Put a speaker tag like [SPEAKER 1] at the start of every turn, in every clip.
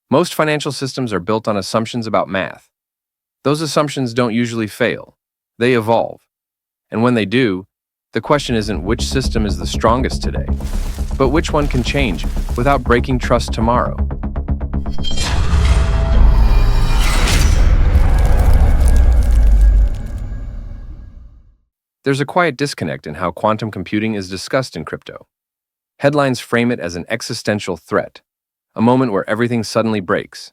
[SPEAKER 1] Most financial systems are built on assumptions about math. Those assumptions don't usually fail. They evolve. And when they do, the question isn't which system is the strongest today, but which one can change without breaking trust tomorrow. There's a quiet disconnect in how quantum computing is discussed in crypto. Headlines frame it as an existential threat, a moment where everything suddenly breaks.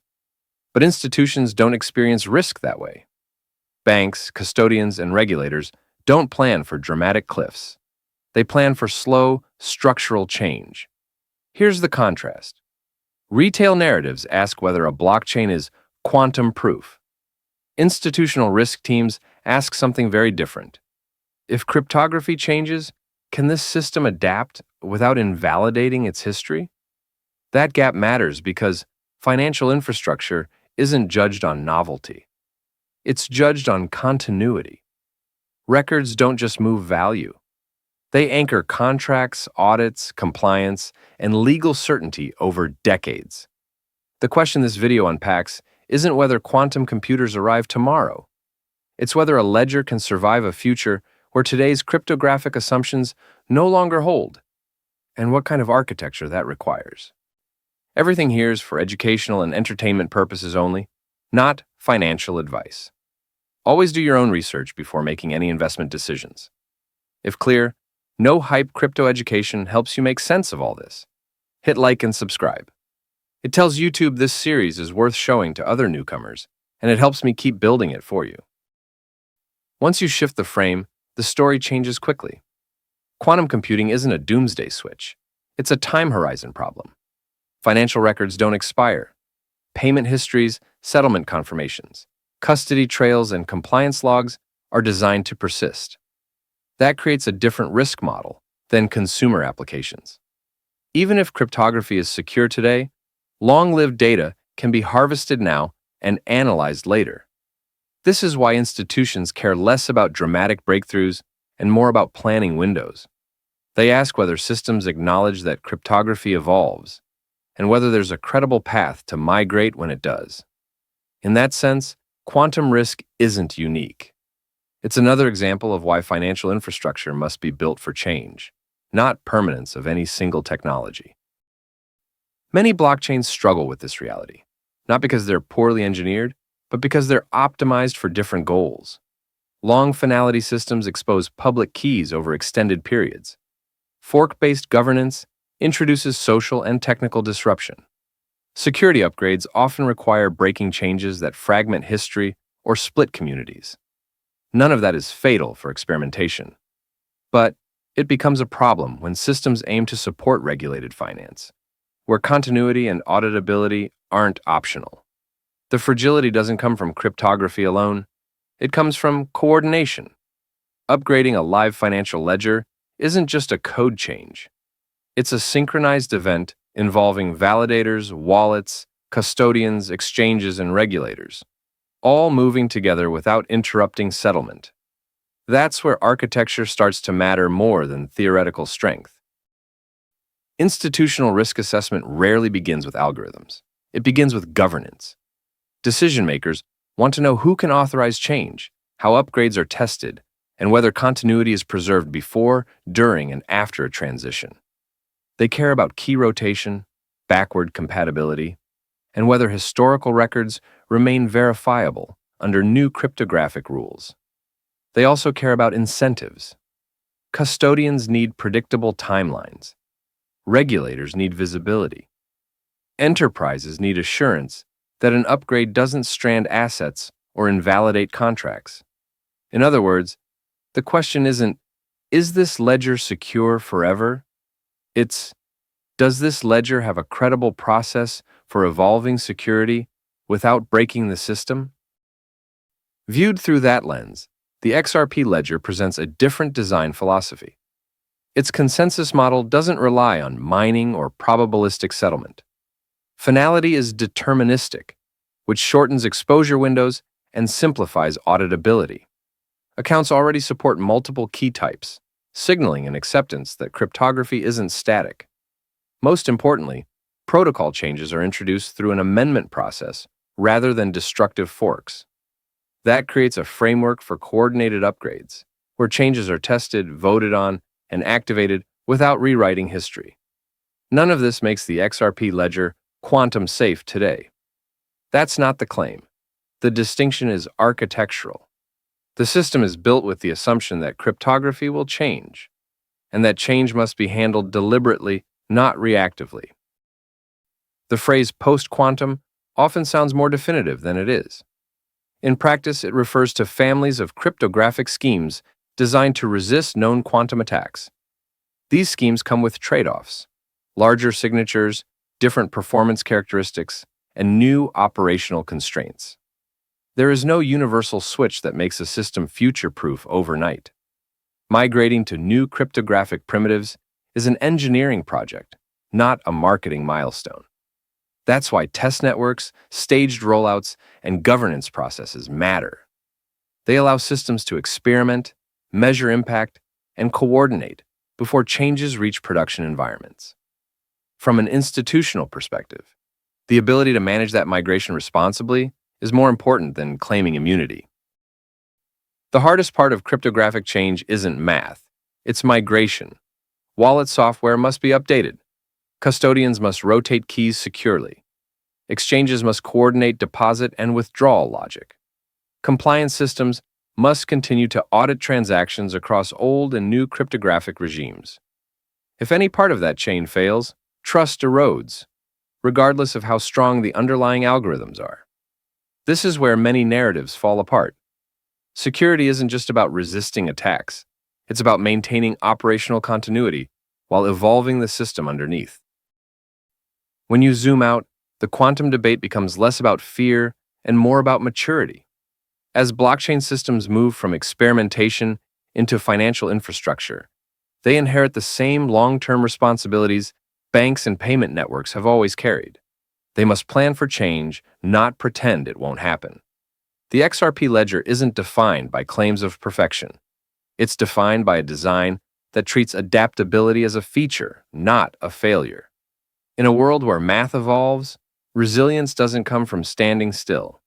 [SPEAKER 1] But institutions don't experience risk that way. Banks, custodians, and regulators don't plan for dramatic cliffs. They plan for slow, structural change. Here's the contrast. Retail narratives ask whether a blockchain is quantum proof. Institutional risk teams ask something very different. If cryptography changes, can this system adapt without invalidating its history? That gap matters because financial infrastructure isn't judged on novelty. It's judged on continuity. Records don't just move value. They anchor contracts, audits, compliance, and legal certainty over decades. The question this video unpacks isn't whether quantum computers arrive tomorrow. It's whether a ledger can survive a future where today's cryptographic assumptions no longer hold, and what kind of architecture that requires. Everything here is for educational and entertainment purposes only, not financial advice. Always do your own research before making any investment decisions. If clear, no hype crypto education helps you make sense of all this. Hit like and subscribe. It tells YouTube this series is worth showing to other newcomers, and it helps me keep building it for you. Once you shift the frame, the story changes quickly. Quantum computing isn't a doomsday switch. It's a time horizon problem. Financial records don't expire. Payment histories, settlement confirmations, custody trails, and compliance logs are designed to persist. That creates a different risk model than consumer applications. Even if cryptography is secure today, long-lived data can be harvested now and analyzed later. This is why institutions care less about dramatic breakthroughs and more about planning windows. They ask whether systems acknowledge that cryptography evolves, and whether there's a credible path to migrate when it does. In that sense, quantum risk isn't unique. It's another example of why financial infrastructure must be built for change, not permanence of any single technology. Many blockchains struggle with this reality, not because they're poorly engineered, but because they're optimized for different goals. Long finality systems expose public keys over extended periods. Fork-based governance introduces social and technical disruption. Security upgrades often require breaking changes that fragment history or split communities. None of that is fatal for experimentation. But it becomes a problem when systems aim to support regulated finance, where continuity and auditability aren't optional. The fragility doesn't come from cryptography alone. It comes from coordination. Upgrading a live financial ledger isn't just a code change. It's a synchronized event involving validators, wallets, custodians, exchanges, and regulators, all moving together without interrupting settlement. That's where architecture starts to matter more than theoretical strength. Institutional risk assessment rarely begins with algorithms. It begins with governance. Decision-makers want to know who can authorize change, how upgrades are tested, and whether continuity is preserved before, during, and after a transition. They care about key rotation, backward compatibility, and whether historical records remain verifiable under new cryptographic rules. They also care about incentives. Custodians need predictable timelines. Regulators need visibility. Enterprises need assurance that an upgrade doesn't strand assets or invalidate contracts. In other words, the question isn't, is this ledger secure forever? It's, does this ledger have a credible process for evolving security without breaking the system? Viewed through that lens, the XRP Ledger presents a different design philosophy. Its consensus model doesn't rely on mining or probabilistic settlement. Finality is deterministic, which shortens exposure windows and simplifies auditability. Accounts already support multiple key types, signaling an acceptance that cryptography isn't static. Most importantly, Protocol changes are introduced through an amendment process rather than destructive forks. That creates a framework for coordinated upgrades, where changes are tested, voted on, and activated without rewriting history. None of this makes the XRP ledger quantum safe today. That's not the claim. The distinction is architectural. The system is built with the assumption that cryptography will change, and that change must be handled deliberately, not reactively. The phrase post-quantum often sounds more definitive than it is. In practice, it refers to families of cryptographic schemes designed to resist known quantum attacks. These schemes come with trade-offs: larger signatures, different performance characteristics, and new operational constraints. There is no universal switch that makes a system future-proof overnight. Migrating to new cryptographic primitives is an engineering project, not a marketing milestone. That's why test networks, staged rollouts, and governance processes matter. They allow systems to experiment, measure impact, and coordinate before changes reach production environments. From an institutional perspective, the ability to manage that migration responsibly is more important than claiming immunity. The hardest part of cryptographic change isn't math, it's migration. Wallet software must be updated. Custodians must rotate keys securely. Exchanges must coordinate deposit and withdrawal logic. Compliance systems must continue to audit transactions across old and new cryptographic regimes. If any part of that chain fails, trust erodes, regardless of how strong the underlying algorithms are. This is where many narratives fall apart. Security isn't just about resisting attacks. It's about maintaining operational continuity while evolving the system underneath. When you zoom out, the quantum debate becomes less about fear and more about maturity. As blockchain systems move from experimentation into financial infrastructure, they inherit the same long-term responsibilities banks and payment networks have always carried. They must plan for change, not pretend it won't happen. The XRP ledger isn't defined by claims of perfection. It's defined by a design that treats adaptability as a feature, not a failure. In a world where math evolves, resilience doesn't come from standing still.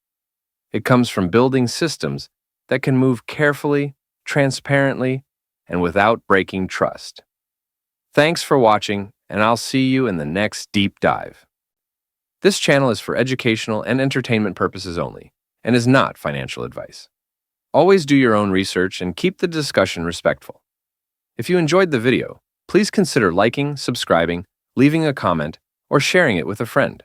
[SPEAKER 1] It comes from building systems that can move carefully, transparently, and without breaking trust. Thanks for watching, and I'll see you in the next deep dive. This channel is for educational and entertainment purposes only, and is not financial advice. Always do your own research and keep the discussion respectful. If you enjoyed the video, please consider liking, subscribing, leaving a comment, or sharing it with a friend.